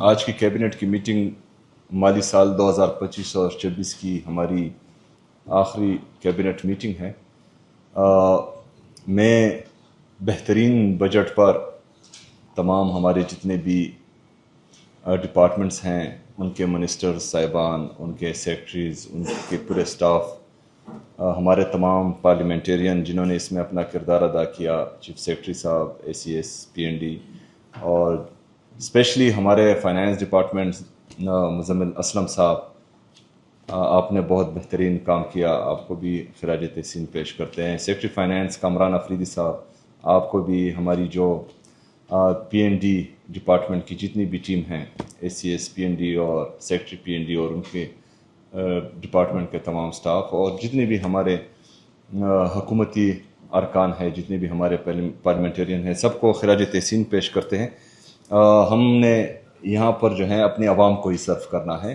آج کی کیبنٹ کی میٹنگ مالی سال 2025 اور 26 کی ہماری آخری کیبنٹ میٹنگ ہے۔ میں بہترین بجٹ پر تمام ہمارے جتنے بھی ڈپارٹمنٹس ہیں ان کے منسٹرز صاحبان، ان کے سیکرٹریز، ان کے پورے سٹاف، ہمارے تمام پارلیمنٹیرین جنہوں نے اس میں اپنا کردار ادا کیا، چیف سیکرٹری صاحب، اے سی ایس، پی این ڈی، اور اسپیشلی ہمارے فائنانس ڈپارٹمنٹ مزمل اسلم صاحب، آپ نے بہت بہترین کام کیا، آپ کو بھی خراج تحسین پیش کرتے ہیں۔ سیکرٹری فائنانس کامران افریدی صاحب، آپ کو بھی ہماری جو پی این ڈی ڈپارٹمنٹ کی جتنی بھی ٹیم ہیں، اے سی ایس، پی این ڈی اور سیکرٹری پی این ڈی اور ان کے ڈپارٹمنٹ کے تمام سٹاف، اور جتنے بھی ہمارے حکومتی ارکان ہیں، جتنے بھی ہمارے پارلیمنٹیرین ہیں، سب کو خراج تحسین پیش کرتے ہیں۔ ہم نے یہاں پر جو ہے اپنی عوام کو ہی سرو کرنا ہے،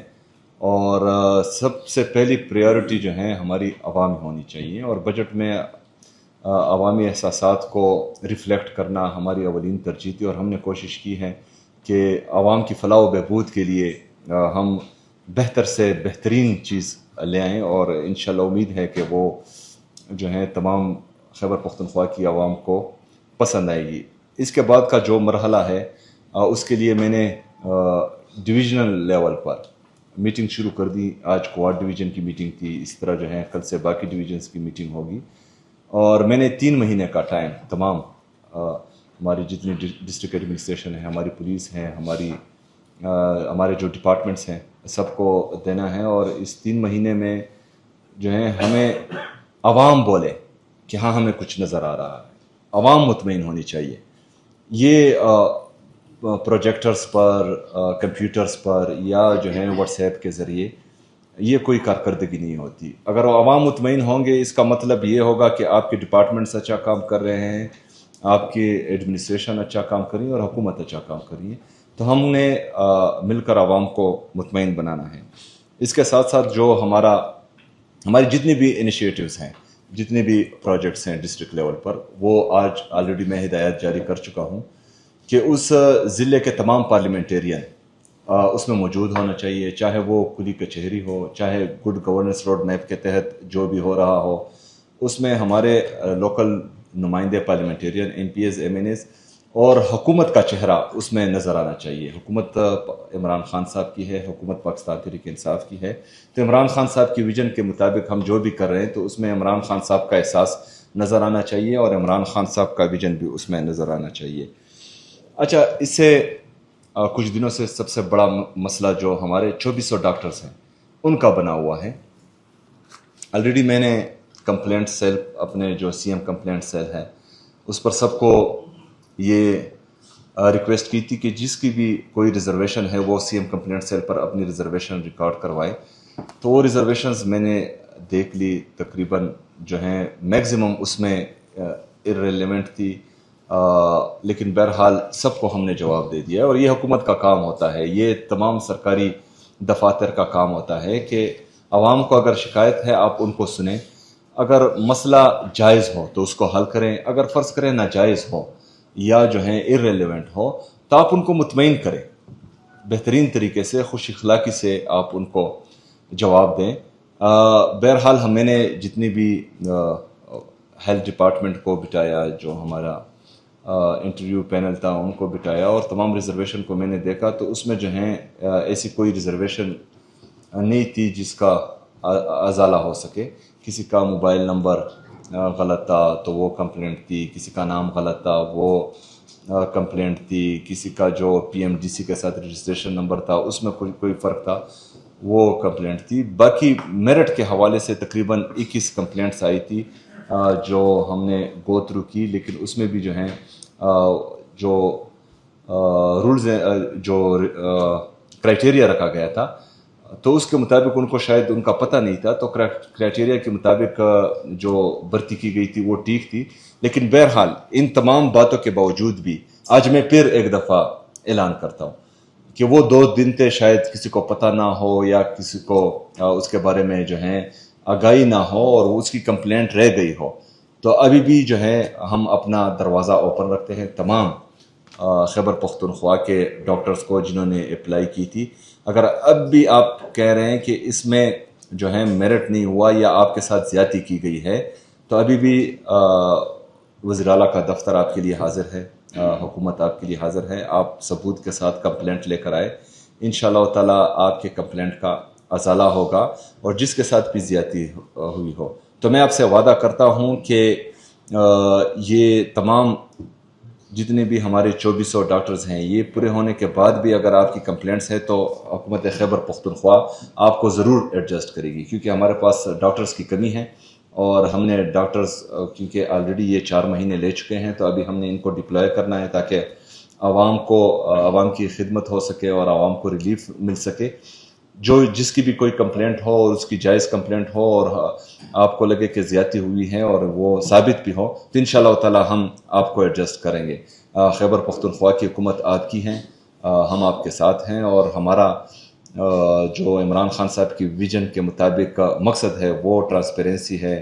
اور سب سے پہلی پریورٹی جو ہے ہماری عوام ہونی چاہیے، اور بجٹ میں عوامی احساسات کو ریفلیکٹ کرنا ہماری اولین ترجیح تھی، اور ہم نے کوشش کی ہے کہ عوام کی فلاح و بہبود کے لیے ہم بہتر سے بہترین چیز لے آئیں، اور انشاءاللہ امید ہے کہ وہ جو ہے تمام خیبر پختونخوا کی عوام کو پسند آئے گی۔ اس کے بعد کا جو مرحلہ ہے اس کے لیے میں نے ڈویژنل لیول پر میٹنگ شروع کر دی۔ آج کوارڈ ڈویژن کی میٹنگ تھی، اس طرح جو ہے کل سے باقی ڈویژنز کی میٹنگ ہوگی، اور میں نے 3 مہینے کا ٹائم تمام ہماری جتنی ڈسٹرکٹ ایڈمنسٹریشن ہے، ہماری پولیس ہیں، ہمارے جو ڈپارٹمنٹس ہیں، سب کو دینا ہے، اور اس 3 مہینے میں جو ہے ہمیں عوام بولے کہ ہاں ہمیں کچھ نظر آ رہا ہے، عوام مطمئن ہونی چاہیے۔ یہ پروجیکٹرز پر، کمپیوٹرز پر یا جو ہے واٹس ایپ کے ذریعے یہ کوئی کارکردگی نہیں ہوتی۔ اگر عوام مطمئن ہوں گے، اس کا مطلب یہ ہوگا کہ آپ کے ڈپارٹمنٹس اچھا کام کر رہے ہیں، آپ کی ایڈمنسٹریشن اچھا کام کر رہی ہے، اور حکومت اچھا کام کر رہی ہے، تو ہم نے مل کر عوام کو مطمئن بنانا ہے۔ اس کے ساتھ ساتھ جو ہماری جتنی بھی انیشیٹوز ہیں، جتنے بھی پروجیکٹس ہیں ڈسٹرکٹ لیول پر، وہ آج آلریڈی میں ہدایت جاری کر چکا ہوں کہ اس ضلع کے تمام پارلیمنٹیرین اس میں موجود ہونا چاہیے، چاہے وہ کلی کچہری ہو، چاہے گڈ گورننس روڈ میپ کے تحت جو بھی ہو رہا ہو، اس میں ہمارے لوکل نمائندے parliamentarian, M P As, M N As, اور حکومت کا چہرہ اس میں نظر آنا چاہیے۔ حکومت عمران خان صاحب کی ہے، حکومت پاکستان تحریک انصاف کی ہے، تو عمران خان صاحب کی ویژن کے مطابق ہم جو بھی کر رہے ہیں تو اس میں عمران خان صاحب کا احساس نظر آنا چاہیے، اور عمران خان صاحب کا ویژن بھی اس میں نظر آنا چاہیے۔ اچھا، اس سے کچھ دنوں سے سب سے بڑا مسئلہ جو ہمارے 2400 ڈاکٹرز ہیں ان کا بنا ہوا ہے۔ آلریڈی میں نے کمپلینٹ سیل، اپنے جو سی ایم کمپلینٹ سیل ہے، اس پر سب کو یہ ریکویسٹ کی تھی کہ جس کی بھی کوئی ریزرویشن ہے وہ سی ایم کمپلینٹ سیل پر اپنی ریزرویشن ریکارڈ کروائے۔ تو وہ ریزرویشنز میں نے دیکھ لی، تقریباً جو ہیں میگزیمم اس میں ارریلیونٹ تھی، لیکن بہرحال سب کو ہم نے جواب دے دیا، اور یہ حکومت کا کام ہوتا ہے، یہ تمام سرکاری دفاتر کا کام ہوتا ہے کہ عوام کو اگر شکایت ہے آپ ان کو سنیں، اگر مسئلہ جائز ہو تو اس کو حل کریں، اگر فرض کریں ناجائز ہو یا جو ہے ارریلیونٹ ہو تو آپ ان کو مطمئن کریں، بہترین طریقے سے، خوش اخلاقی سے آپ ان کو جواب دیں۔ بہرحال میں نے جتنی بھی ہیلتھ ڈپارٹمنٹ کو بٹایا، جو ہمارا انٹرویو پینل تھا ان کو بٹایا، اور تمام ریزرویشن کو میں نے دیکھا، تو اس میں جو ہیں ایسی کوئی ریزرویشن نہیں تھی جس کا ازالہ ہو سکے۔ کسی کا موبائل نمبر غلط تھا تو وہ کمپلینٹ تھی، کسی کا نام غلط تھا وہ کمپلینٹ تھی، کسی کا جو پی ایم ڈی سی کے ساتھ رجسٹریشن نمبر تھا اس میں کوئی فرق تھا، وہ کمپلینٹ تھی۔ باقی میرٹ کے حوالے سے تقریباً 21 کمپلینٹس آئی تھی جو ہم نے گو تھرو کی، لیکن اس میں بھی جو ہیں جو رولز، جو کرائٹیریا رکھا گیا تھا تو اس کے مطابق ان کو شاید ان کا پتہ نہیں تھا، تو کرائٹیریا کے مطابق جو بھرتی کی گئی تھی وہ ٹھیک تھی۔ لیکن بہرحال ان تمام باتوں کے باوجود بھی آج میں پھر ایک دفعہ اعلان کرتا ہوں کہ وہ 2 دن تھے، شاید کسی کو پتہ نہ ہو یا کسی کو اس کے بارے میں جو ہے آگاہی نہ ہو اور اس کی کمپلینٹ رہ گئی ہو، تو ابھی بھی جو ہے ہم اپنا دروازہ اوپن رکھتے ہیں۔ تمام خیبر پختونخوا کے ڈاکٹرز کو جنہوں نے اپلائی کی تھی. اگر اب بھی آپ کہہ رہے ہیں کہ اس میں جو ہے میرٹ نہیں ہوا یا آپ کے ساتھ زیادتی کی گئی ہے تو ابھی بھی وزیر اعلیٰ کا دفتر آپ کے لیے حاضر ہے, حکومت آپ کے لیے حاضر ہے. آپ ثبوت کے ساتھ کمپلینٹ لے کر آئے, انشاءاللہ تعالیٰ آپ کے کمپلینٹ کا ازالہ ہوگا اور جس کے ساتھ بھی زیادتی ہوئی ہو. تو میں آپ سے وعدہ کرتا ہوں کہ یہ تمام جتنے بھی ہمارے 2400 ڈاکٹرز ہیں یہ پورے ہونے کے بعد بھی اگر آپ کی کمپلینٹس ہیں تو حکومت خیبر پختونخوا آپ کو ضرور ایڈجسٹ کرے گی, کیونکہ ہمارے پاس ڈاکٹرز کی کمی ہے اور ہم نے ڈاکٹرز کیونکہ آلریڈی یہ 4 مہینے لے چکے ہیں تو ابھی ہم نے ان کو ڈپلوائے کرنا ہے تاکہ عوام کی خدمت ہو سکے اور عوام کو ریلیف مل سکے. جس کی بھی کوئی کمپلینٹ ہو اور اس کی جائز کمپلینٹ ہو اور آپ کو لگے کہ زیادتی ہوئی ہے اور وہ ثابت بھی ہو تو انشاءاللہ تعالی ہم آپ کو ایڈجسٹ کریں گے. خیبر پختونخوا کی حکومت آپ کی ہیں, ہم آپ کے ساتھ ہیں اور ہمارا جو عمران خان صاحب کی ویژن کے مطابق مقصد ہے وہ ٹرانسپیرنسی ہے,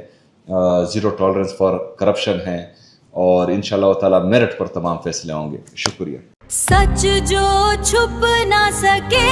زیرو ٹالرنس فار کرپشن ہے اور انشاءاللہ تعالی میرٹ پر تمام فیصلے ہوں گے. شکریہ. سچ جو چھپ نہ سکے